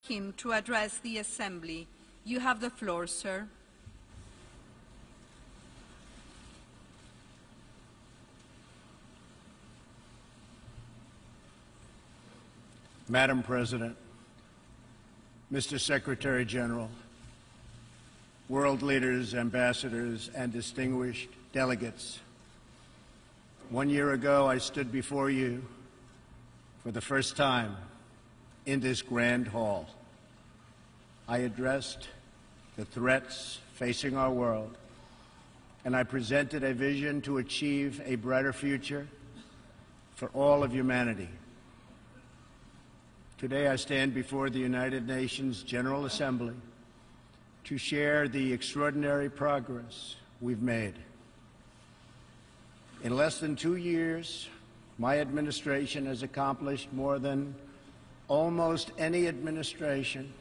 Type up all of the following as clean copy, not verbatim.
Kim to address the Assembly. You have the floor, sir. Madam President, Mr. Secretary General, world leaders, ambassadors, and distinguished delegates, 1 year ago I stood before you for the first time in this grand hall. I addressed the threats facing our world, and I presented a vision to achieve a brighter future for all of humanity. Today I stand before the United Nations General Assembly to share the extraordinary progress we've made. In less than 2 years, my administration has accomplished more than almost any administration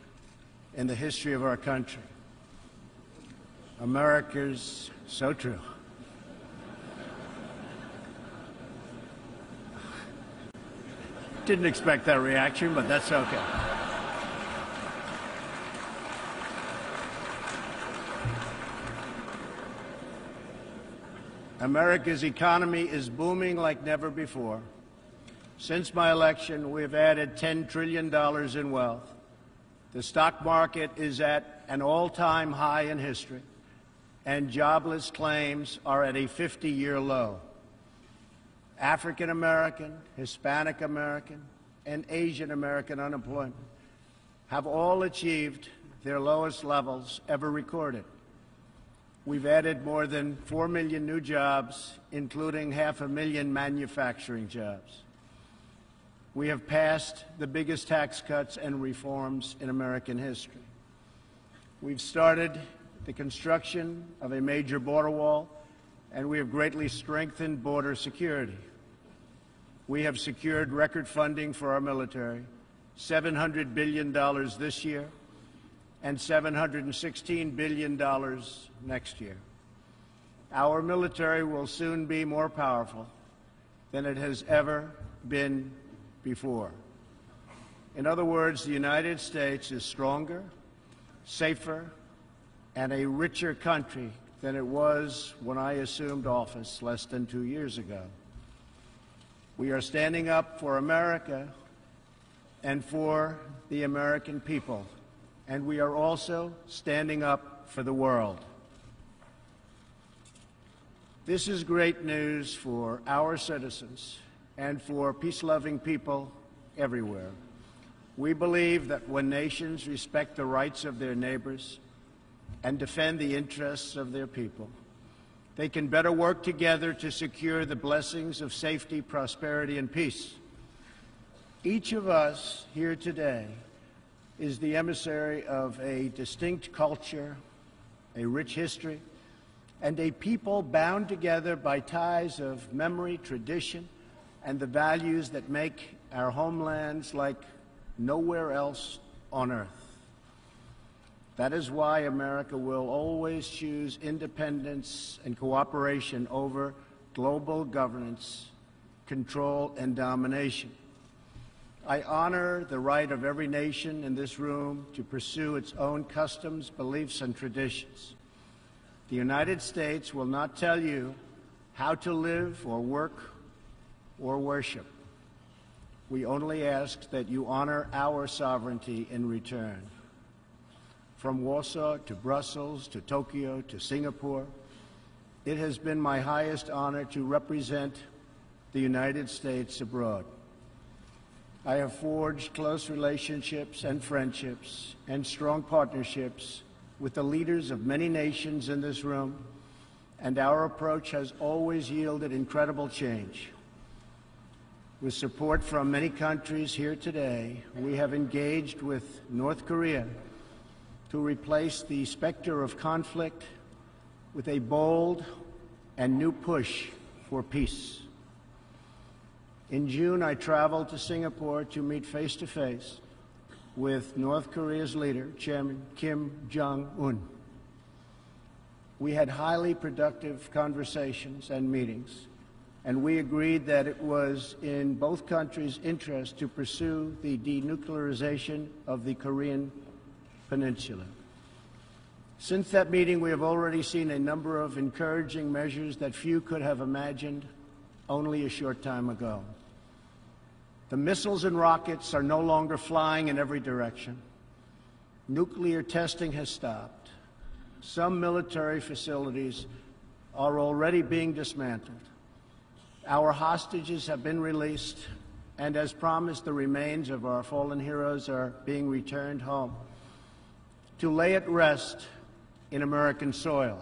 in the history of our country. America's so true. Didn't expect that reaction, but that's okay. America's economy is booming like never before. Since my election, we have added $10 trillion in wealth. The stock market is at an all-time high in history, and jobless claims are at a 50-year low. African American, Hispanic American, and Asian American unemployment have all achieved their lowest levels ever recorded. We've added more than 4 million new jobs, including 500,000 manufacturing jobs. We have passed the biggest tax cuts and reforms in American history. We've started the construction of a major border wall, and we have greatly strengthened border security. We have secured record funding for our military, $700 billion this year and $716 billion next year. Our military will soon be more powerful than it has ever been before. In other words, the United States is stronger, safer, and a richer country than it was when I assumed office less than 2 years ago. We are standing up for America and for the American people, and we are also standing up for the world. This is great news for our citizens and for peace-loving people everywhere. We believe that when nations respect the rights of their neighbors and defend the interests of their people, they can better work together to secure the blessings of safety, prosperity, and peace. Each of us here today is the emissary of a distinct culture, a rich history, and a people bound together by ties of memory, tradition, and the values that make our homelands like nowhere else on earth. That is why America will always choose independence and cooperation over global governance, control, and domination. I honor the right of every nation in this room to pursue its own customs, beliefs, and traditions. The United States will not tell you how to live or work or worship. We only ask that you honor our sovereignty in return. From Warsaw to Brussels to Tokyo to Singapore, it has been my highest honor to represent the United States abroad. I have forged close relationships and friendships and strong partnerships with the leaders of many nations in this room, and our approach has always yielded incredible change. With support from many countries here today, we have engaged with North Korea to replace the specter of conflict with a bold and new push for peace. In June, I traveled to Singapore to meet face-to-face with North Korea's leader, Chairman Kim Jong-un. We had highly productive conversations and meetings and we agreed that it was in both countries' interest to pursue the denuclearization of the Korean Peninsula. Since that meeting, we have already seen a number of encouraging measures that few could have imagined only a short time ago. The missiles and rockets are no longer flying in every direction. Nuclear testing has stopped. Some military facilities are already being dismantled. Our hostages have been released, and as promised, the remains of our fallen heroes are being returned home to lay at rest in American soil.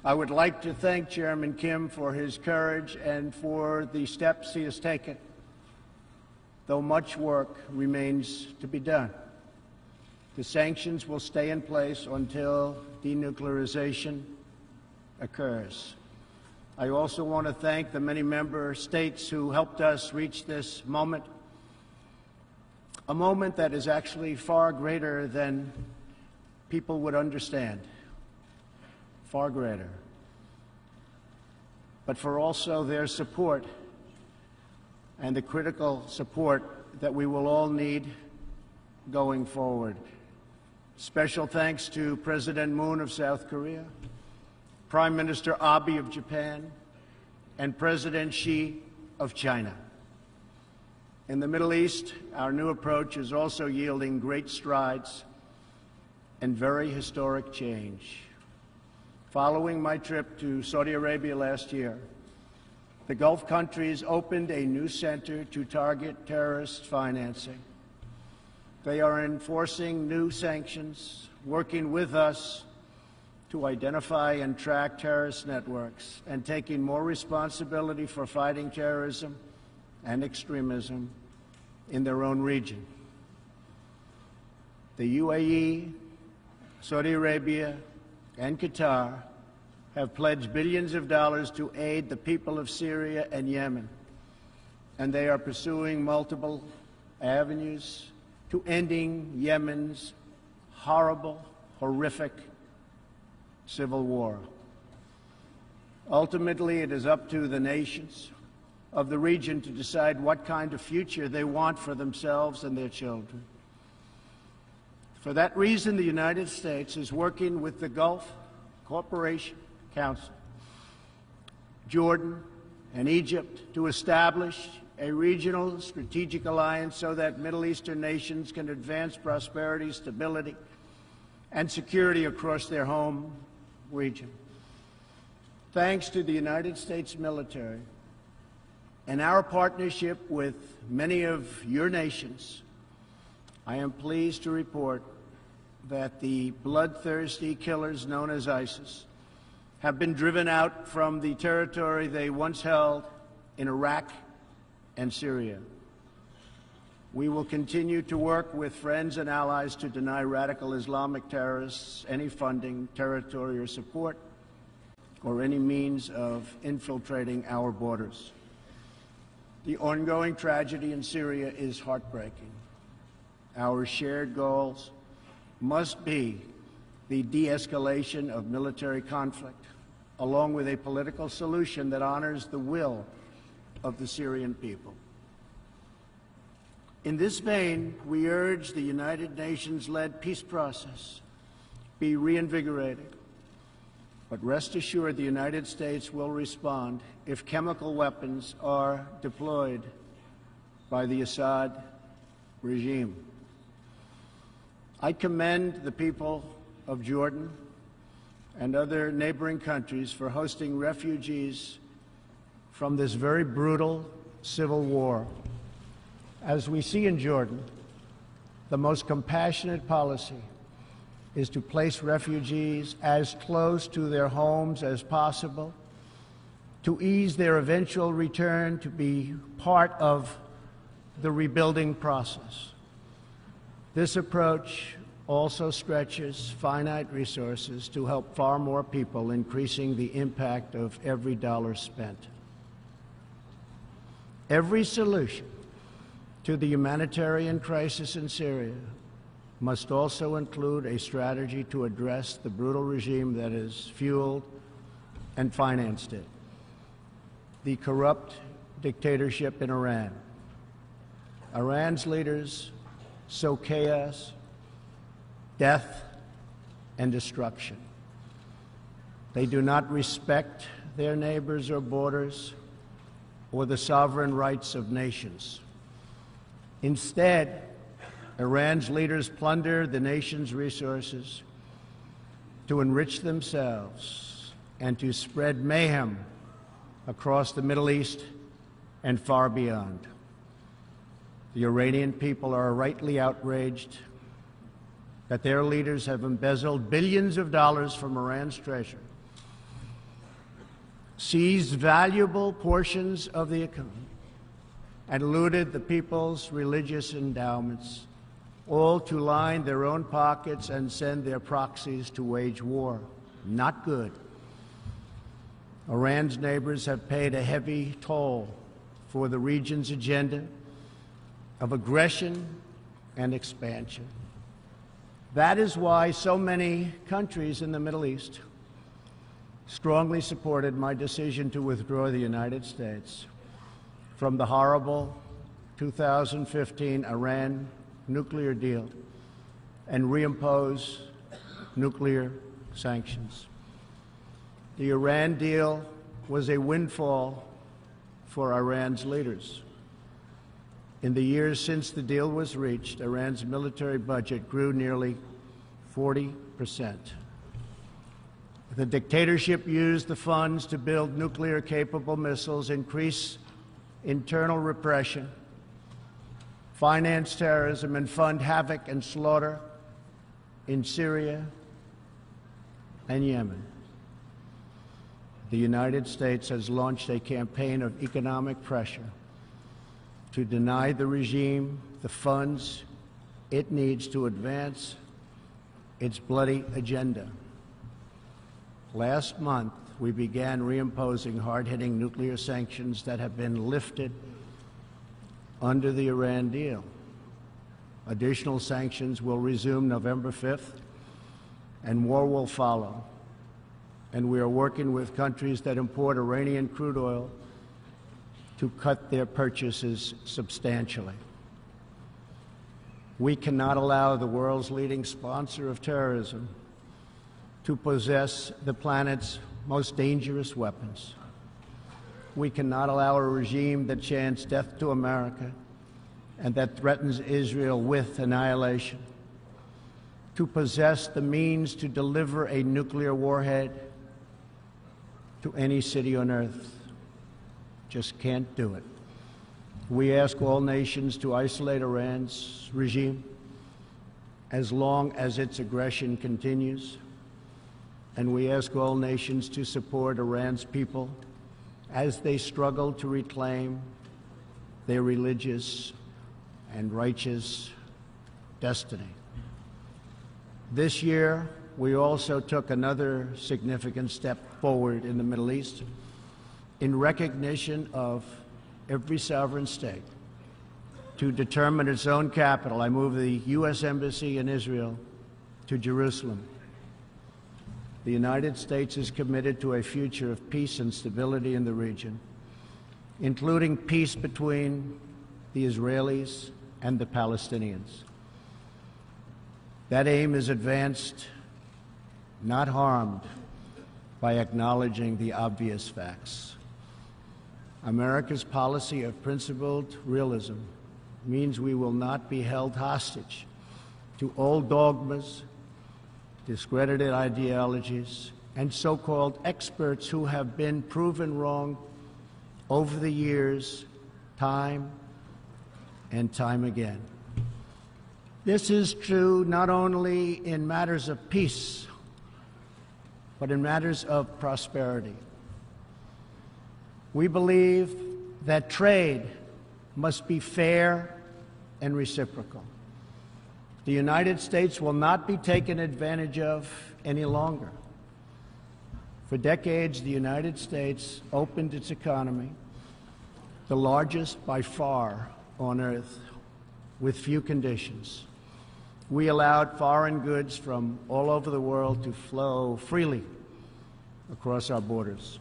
I would like to thank Chairman Kim for his courage and for the steps he has taken, though much work remains to be done. The sanctions will stay in place until denuclearization occurs. I also want to thank the many member states who helped us reach this moment, a moment that is actually far greater than people would understand, far greater, but for also their support and the critical support that we will all need going forward. Special thanks to President Moon of South Korea, Prime Minister Abe of Japan, and President Xi of China. In the Middle East, our new approach is also yielding great strides and very historic change. Following my trip to Saudi Arabia last year, the Gulf countries opened a new center to target terrorist financing. They are enforcing new sanctions, working with us to identify and track terrorist networks, and taking more responsibility for fighting terrorism and extremism in their own region. The UAE, Saudi Arabia, and Qatar have pledged billions of dollars to aid the people of Syria and Yemen, and they are pursuing multiple avenues to ending Yemen's horrible, horrific civil war. Ultimately, it is up to the nations of the region to decide what kind of future they want for themselves and their children. For that reason, the United States is working with the Gulf Cooperation Council, Jordan, and Egypt to establish a regional strategic alliance so that Middle Eastern nations can advance prosperity, stability, and security across their home region. Thanks to the United States military and our partnership with many of your nations, I am pleased to report that the bloodthirsty killers known as ISIS have been driven out from the territory they once held in Iraq and Syria. We will continue to work with friends and allies to deny radical Islamic terrorists any funding, territory, or support, or any means of infiltrating our borders. The ongoing tragedy in Syria is heartbreaking. Our shared goals must be the de-escalation of military conflict, along with a political solution that honors the will of the Syrian people. In this vein, we urge the United Nations-led peace process be reinvigorated. But rest assured, the United States will respond if chemical weapons are deployed by the Assad regime. I commend the people of Jordan and other neighboring countries for hosting refugees from this very brutal civil war. As we see in Jordan, the most compassionate policy is to place refugees as close to their homes as possible, to ease their eventual return to be part of the rebuilding process. This approach also stretches finite resources to help far more people, increasing the impact of every dollar spent. Every solution to the humanitarian crisis in Syria must also include a strategy to address the brutal regime that has fueled and financed it. the corrupt dictatorship in Iran. Iran's leaders sow chaos, death, and destruction. They do not respect their neighbors or borders or the sovereign rights of nations. Instead, Iran's leaders plunder the nation's resources to enrich themselves and to spread mayhem across the Middle East and far beyond. The Iranian people are rightly outraged that their leaders have embezzled billions of dollars from Iran's treasury, seized valuable portions of the economy, and looted the people's religious endowments, all to line their own pockets and send their proxies to wage war. Not good. Iran's neighbors have paid a heavy toll for the region's agenda of aggression and expansion. That is why so many countries in the Middle East strongly supported my decision to withdraw the United States from the horrible 2015 Iran nuclear deal and reimpose nuclear sanctions. The Iran deal was a windfall for Iran's leaders. In the years since the deal was reached, Iran's military budget grew nearly 40%. The dictatorship used the funds to build nuclear-capable missiles, increase internal repression, finance terrorism, and fund havoc and slaughter in Syria and Yemen. The United States has launched a campaign of economic pressure to deny the regime the funds it needs to advance its bloody agenda. Last month, we began reimposing hard-hitting nuclear sanctions that have been lifted under the Iran deal. Additional sanctions will resume November 5th, and more will follow. And we are working with countries that import Iranian crude oil to cut their purchases substantially. We cannot allow the world's leading sponsor of terrorism to possess the planet's most dangerous weapons. We cannot allow a regime that chants death to America and that threatens Israel with annihilation to possess the means to deliver a nuclear warhead to any city on earth. Just can't do it. We ask all nations to isolate Iran's regime as long as its aggression continues. And we ask all nations to support Iran's people as they struggle to reclaim their religious and righteous destiny. This year, we also took another significant step forward in the Middle East in recognition of every sovereign state to determine its own capital. I moved the U.S. Embassy in Israel to Jerusalem. The United States is committed to a future of peace and stability in the region, including peace between the Israelis and the Palestinians. That aim is advanced, not harmed, by acknowledging the obvious facts. America's policy of principled realism means we will not be held hostage to old dogmas, discredited ideologies, and so-called experts who have been proven wrong over the years, time and time again. This is true not only in matters of peace, but in matters of prosperity. We believe that trade must be fair and reciprocal. The United States will not be taken advantage of any longer. For decades, the United States opened its economy, the largest by far on earth, with few conditions. We allowed foreign goods from all over the world to flow freely across our borders.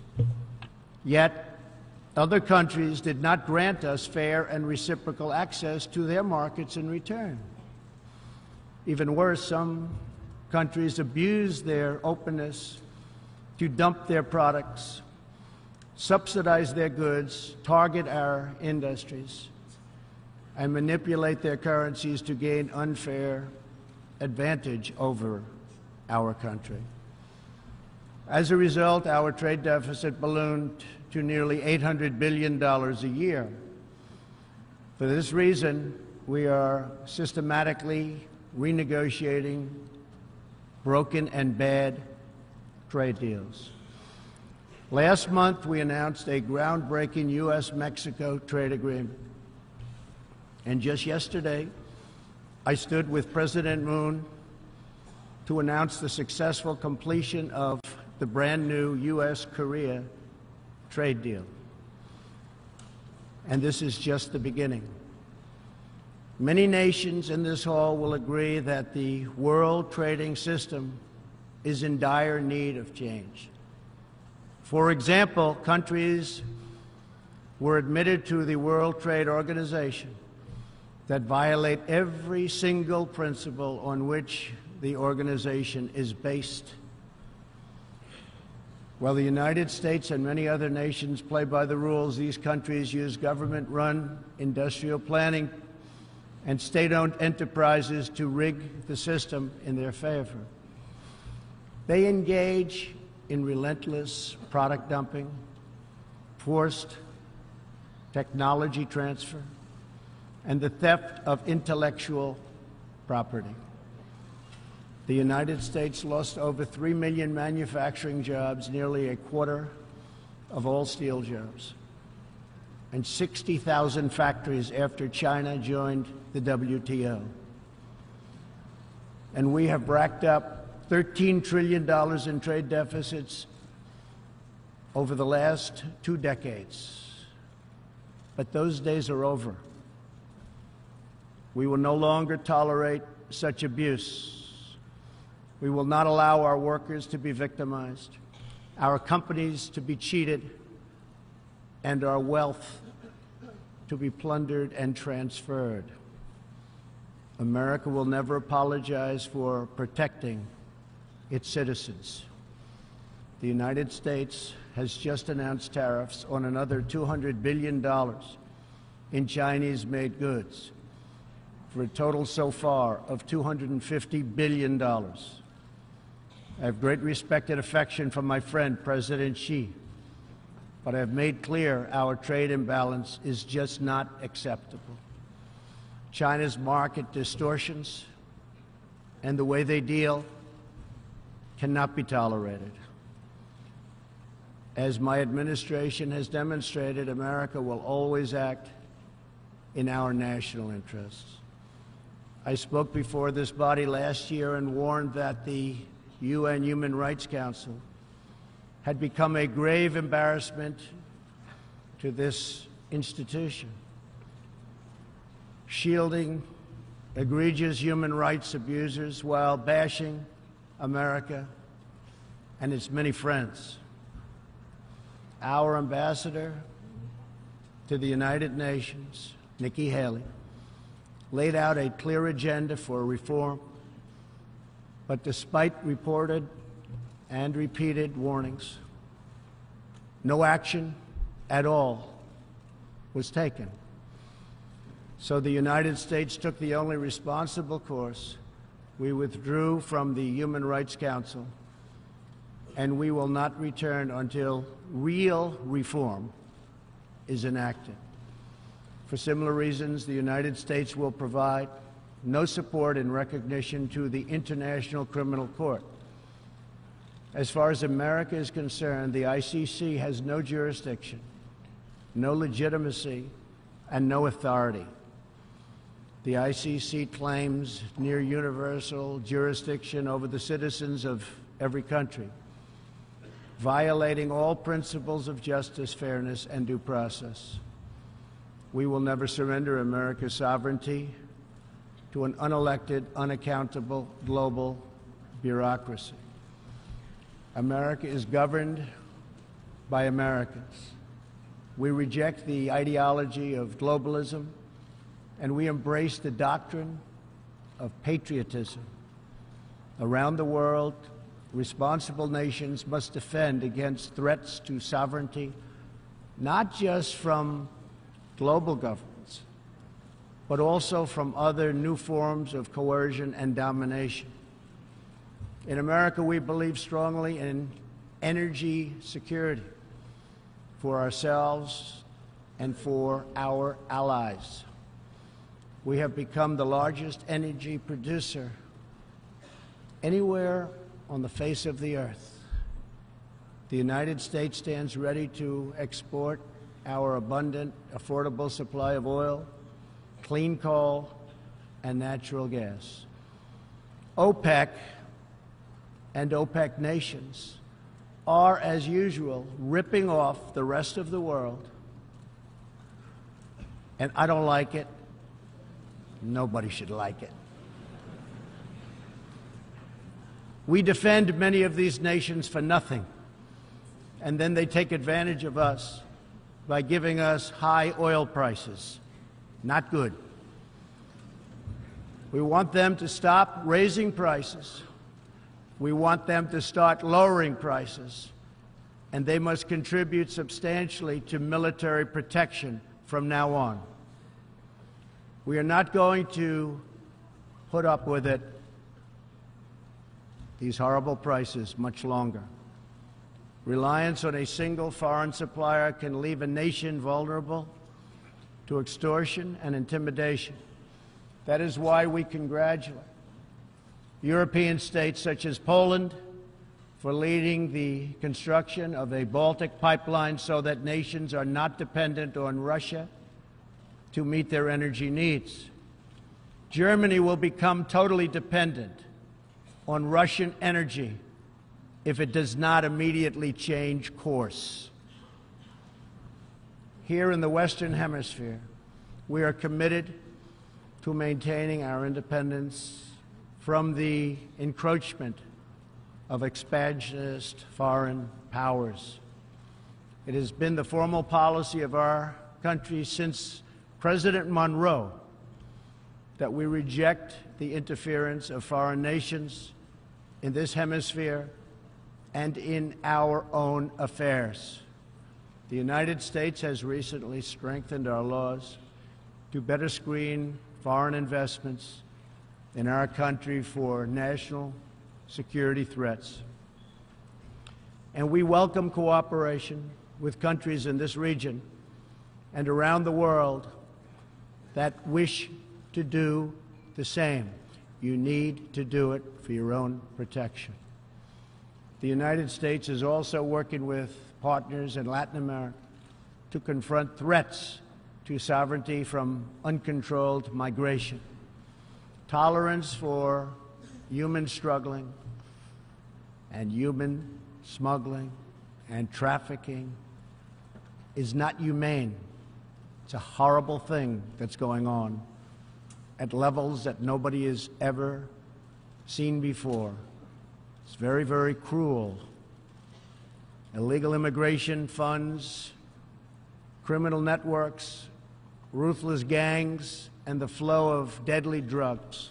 Yet, Other countries did not grant us fair and reciprocal access to their markets in return. Even worse, some countries abused their openness to dump their products, subsidize their goods, target our industries, and manipulate their currencies to gain unfair advantage over our country. As a result, our trade deficit ballooned to nearly $800 billion a year. For this reason, we are systematically renegotiating broken and bad trade deals. Last month, we announced a groundbreaking U.S.-Mexico trade agreement. And just yesterday, I stood with President Moon to announce the successful completion of the brand new U.S.-Korea trade deal. And this is just the beginning. Many nations in this hall will agree that the world trading system is in dire need of change. For example, countries were admitted to the World Trade Organization that violate every single principle on which the organization is based. While the United States and many other nations play by the rules, these countries use government-run industrial planning and state-owned enterprises to rig the system in their favor. They engage in relentless product dumping, forced technology transfer, and the theft of intellectual property. The United States lost over 3 million manufacturing jobs, nearly a quarter of all steel jobs, and 60,000 factories after China joined the WTO. And we have racked up $13 trillion in trade deficits over the last 2 decades. But those days are over. We will no longer tolerate such abuse. We will not allow our workers to be victimized, our companies to be cheated, and our wealth to be plundered and transferred. America will never apologize for protecting its citizens. The United States has just announced tariffs on another $200 billion in Chinese-made goods, for a total so far of $250 billion. I have great respect and affection for my friend, President Xi, but I have made clear our trade imbalance is just not acceptable. China's market distortions and the way they deal cannot be tolerated. As my administration has demonstrated, America will always act in our national interests. I spoke before this body last year and warned that the UN Human Rights Council had become a grave embarrassment to this institution, shielding egregious human rights abusers while bashing America and its many friends. Our ambassador to the United Nations, Nikki Haley, laid out a clear agenda for reform, but despite reported and repeated warnings, no action at all was taken. So the United States took the only responsible course. We withdrew from the Human Rights Council, and we will not return until real reform is enacted. For similar reasons, the United States will provide no support in recognition to the International Criminal Court. As far as America is concerned, the ICC has no jurisdiction, no legitimacy, and no authority. The ICC claims near universal jurisdiction over the citizens of every country, violating all principles of justice, fairness, and due process. We will never surrender America's sovereignty to an unelected, unaccountable global bureaucracy. America is governed by Americans, We reject the ideology of globalism, and we embrace the doctrine of patriotism. Around the world, responsible nations must defend against threats to sovereignty, not just from global governments, but also from other new forms of coercion and domination. In America, we believe strongly in energy security for ourselves and for our allies. We have become the largest energy producer anywhere on the face of the earth. The United States stands ready to export our abundant, affordable supply of oil, clean coal, and natural gas. OPEC and OPEC nations are, as usual, ripping off the rest of the world. And I don't like it. Nobody should like it. We defend many of these nations for nothing, and then they take advantage of us by giving us high oil prices. Not good. We want them to stop raising prices. We want them to start lowering prices, and they must contribute substantially to military protection from now on. We are not going to put up with it, these horrible prices, much longer. Reliance on a single foreign supplier can leave a nation vulnerable to extortion and intimidation. That is why we congratulate European states such as Poland for leading the construction of a Baltic pipeline so that nations are not dependent on Russia to meet their energy needs. Germany will become totally dependent on Russian energy if it does not immediately change course. Here in the Western Hemisphere, we are committed to maintaining our independence from the encroachment of expansionist foreign powers. It has been the formal policy of our country since President Monroe that we reject the interference of foreign nations in this hemisphere and in our own affairs. The United States has recently strengthened our laws to better screen foreign investments in our country for national security threats. And we welcome cooperation with countries in this region and around the world that wish to do the same. You need to do it for your own protection. The United States is also working with partners in Latin America to confront threats to sovereignty from uncontrolled migration. Tolerance for human struggling and human smuggling and trafficking is not humane. It's a horrible thing that's going on at levels that nobody has ever seen before. It's very, very cruel. Illegal immigration funds, criminal networks, ruthless gangs, and the flow of deadly drugs.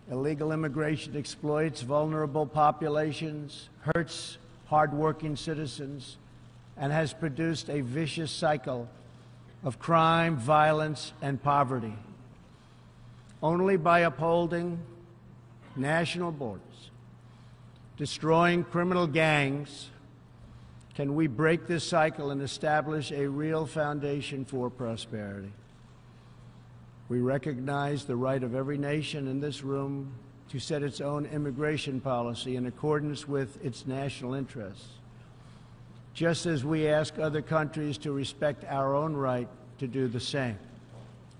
Illegal immigration exploits vulnerable populations, hurts hardworking citizens, and has produced a vicious cycle of crime, violence, and poverty. Only by upholding national borders, destroying criminal gangs, can we break this cycle and establish a real foundation for prosperity. We recognize the right of every nation in this room to set its own immigration policy in accordance with its national interests, just as we ask other countries to respect our own right to do the same,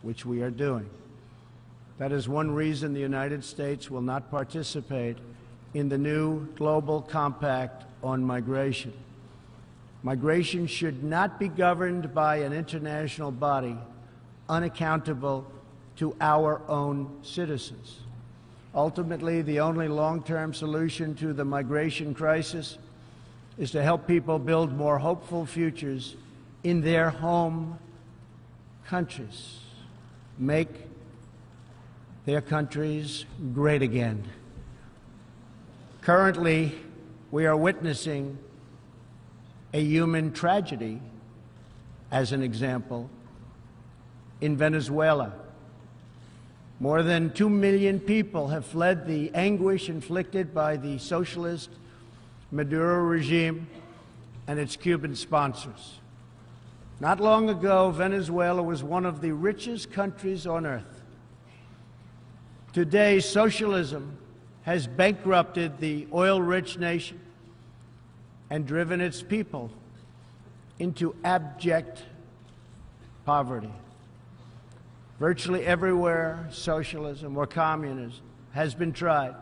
which we are doing. That is one reason the United States will not participate in the new global compact on migration. Migration should not be governed by an international body unaccountable to our own citizens. Ultimately, the only long-term solution to the migration crisis is to help people build more hopeful futures in their home countries. Make their countries great again. Currently, we are witnessing a human tragedy, as an example, in Venezuela. More than 2 million people have fled the anguish inflicted by the socialist Maduro regime and its Cuban sponsors. Not long ago, Venezuela was one of the richest countries on earth. Today, socialism has bankrupted the oil-rich nation and driven its people into abject poverty. Virtually everywhere socialism or communism has been tried,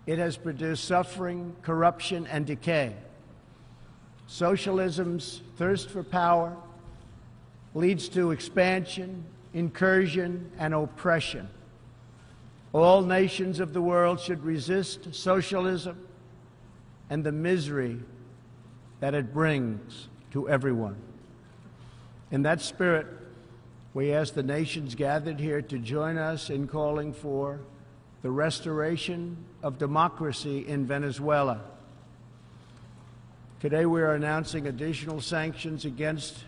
it has produced suffering, corruption, and decay. Socialism's thirst for power leads to expansion, incursion, and oppression. All nations of the world should resist socialism and the misery that it brings to everyone. In that spirit, we ask the nations gathered here to join us in calling for the restoration of democracy in Venezuela. Today we are announcing additional sanctions against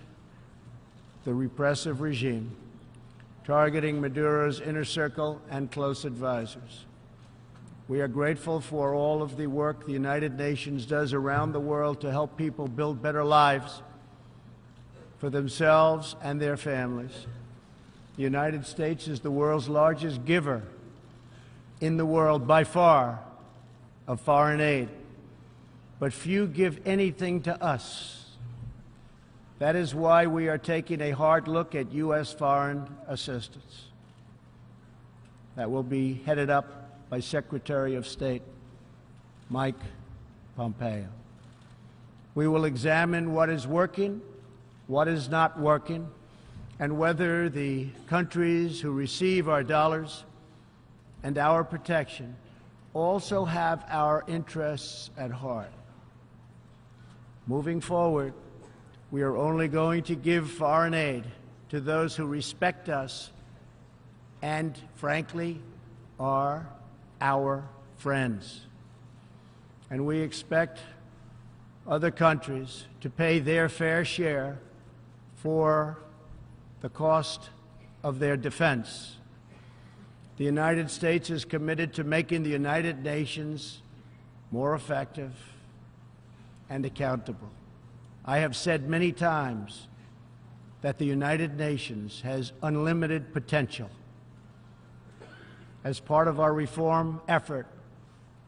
the repressive regime, targeting Maduro's inner circle and close advisors. We are grateful for all of the work the United Nations does around the world to help people build better lives for themselves and their families. The United States is the world's largest giver in the world, by far, of foreign aid. But few give anything to us. That is why we are taking a hard look at U.S. foreign assistance. That will be headed up by Secretary of State Mike Pompeo. We will examine what is working, what is not working, and whether the countries who receive our dollars and our protection also have our interests at heart. Moving forward, we are only going to give foreign aid to those who respect us and, frankly, are our friends. And we expect other countries to pay their fair share for the cost of their defense. The United States is committed to making the United Nations more effective and accountable. I have said many times that the United Nations has unlimited potential. As part of our reform effort,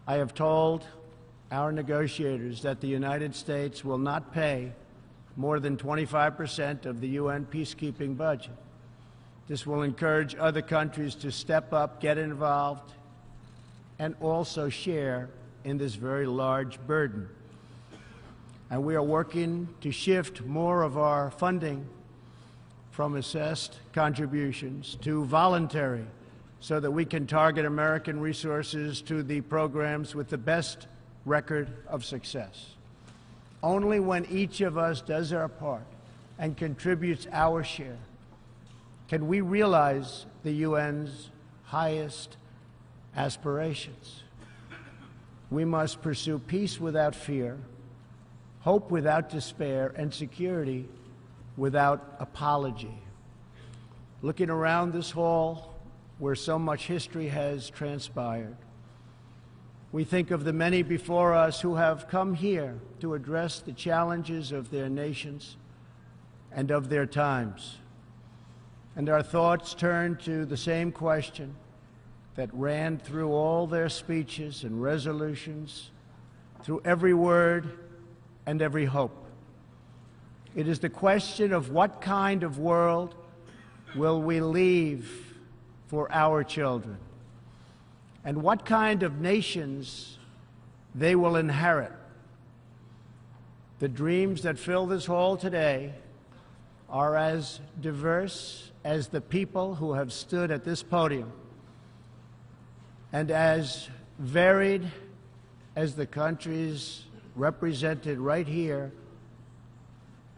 I have told our negotiators that the United States will not pay more than 25% of the UN peacekeeping budget. This will encourage other countries to step up, get involved, and also share in this very large burden. And we are working to shift more of our funding from assessed contributions to voluntary, so that we can target American resources to the programs with the best record of success. Only when each of us does our part and contributes our share can we realize the UN's highest aspirations. We must pursue peace without fear, hope without despair, and security without apology. Looking around this hall, where so much history has transpired, we think of the many before us who have come here to address the challenges of their nations and of their times. And our thoughts turn to the same question that ran through all their speeches and resolutions, through every word and every hope. It is the question of what kind of world will we leave for our children, and what kind of nations they will inherit. The dreams that fill this hall today are as diverse as the people who have stood at this podium, and as varied as the countries represented right here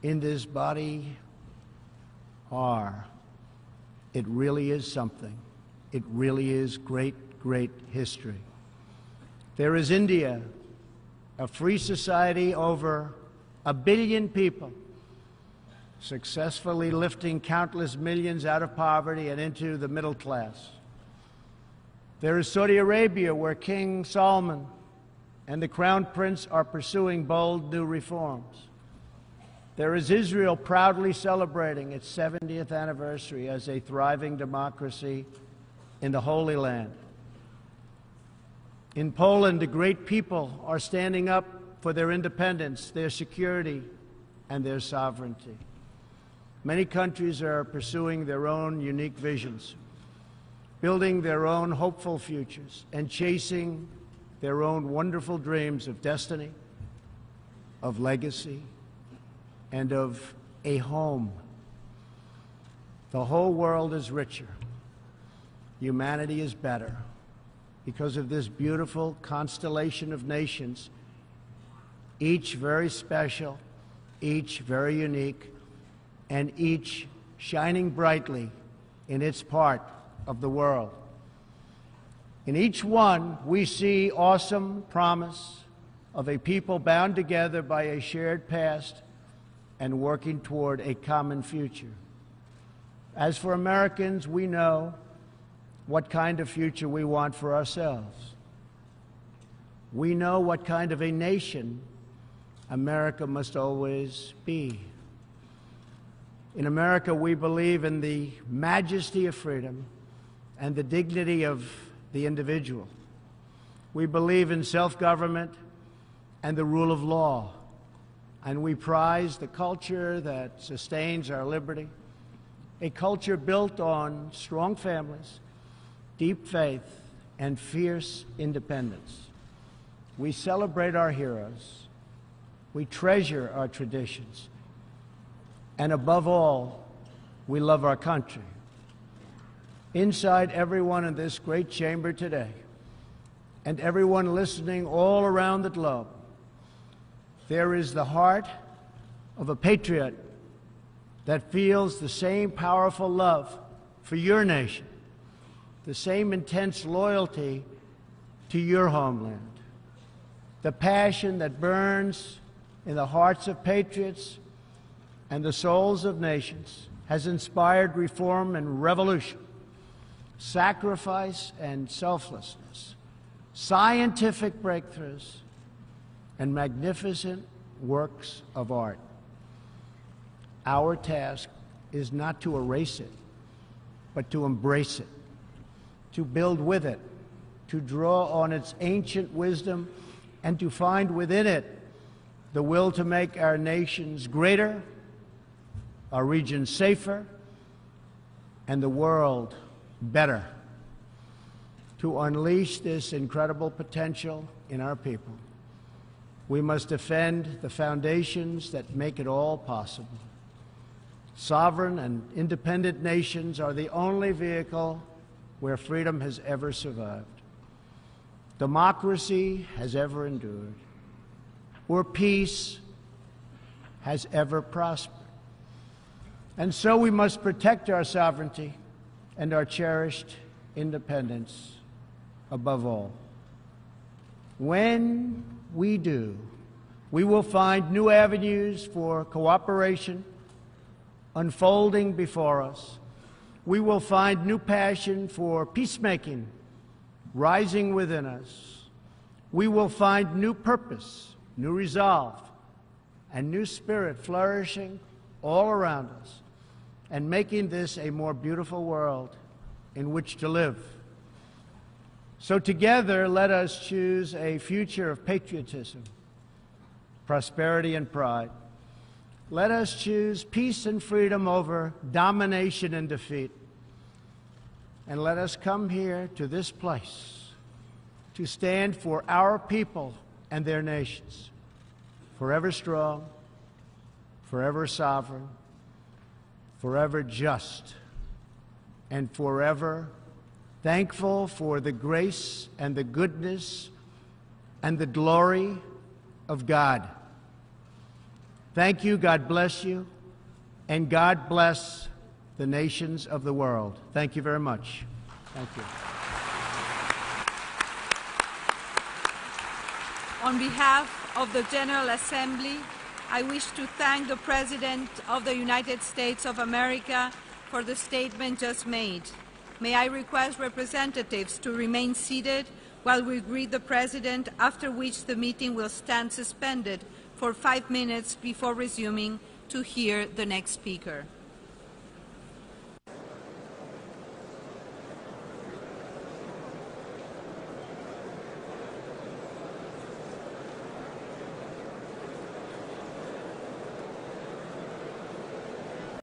in this body are. It really is something. It really is great, great history. There is India, a free society, over 1 billion people, successfully lifting countless millions out of poverty and into the middle class. There is Saudi Arabia, where King Salman and the Crown Prince are pursuing bold new reforms. There is Israel, proudly celebrating its 70th anniversary as a thriving democracy in the Holy Land. In Poland, the great people are standing up for their independence, their security, and their sovereignty. Many countries are pursuing their own unique visions, building their own hopeful futures, and chasing their own wonderful dreams of destiny, of legacy, and of a home. The whole world is richer. Humanity is better because of this beautiful constellation of nations, each very special, each very unique, and each shining brightly in its part of the world. In each one, we see awesome promise of a people bound together by a shared past and working toward a common future. As for Americans, we know what kind of future we want for ourselves. We know what kind of a nation America must always be. In America, we believe in the majesty of freedom and the dignity of the individual. We believe in self-government and the rule of law, and we prize the culture that sustains our liberty, a culture built on strong families, deep faith, and fierce independence. We celebrate our heroes. We treasure our traditions. And above all, we love our country. Inside everyone in this great chamber today, and everyone listening all around the globe, there is the heart of a patriot that feels the same powerful love for your nation, the same intense loyalty to your homeland. The passion that burns in the hearts of patriots and the souls of nations has inspired reform and revolution, sacrifice and selflessness, scientific breakthroughs, and magnificent works of art. Our task is not to erase it, but to embrace it, to build with it, to draw on its ancient wisdom, and to find within it the will to make our nations greater, our region safer, and the world better. To unleash this incredible potential in our people, we must defend the foundations that make it all possible. Sovereign and independent nations are the only vehicle where freedom has ever survived, democracy has ever endured, or peace has ever prospered. And so we must protect our sovereignty and our cherished independence above all. When we do, we will find new avenues for cooperation unfolding before us. We will find new passion for peacemaking rising within us. We will find new purpose, new resolve, and new spirit flourishing all around us, and making this a more beautiful world in which to live. So together, let us choose a future of patriotism, prosperity, and pride. Let us choose peace and freedom over domination and defeat. And let us come here to this place to stand for our people and their nations, forever strong, forever sovereign, forever just, and forever thankful for the grace and the goodness and the glory of God. Thank you, God bless you, and God bless the nations of the world. Thank you very much. Thank you. On behalf of the General Assembly, I wish to thank the President of the United States of America for the statement just made. May I request representatives to remain seated while we greet the President, after which the meeting will stand suspended for 5 minutes before resuming to hear the next speaker.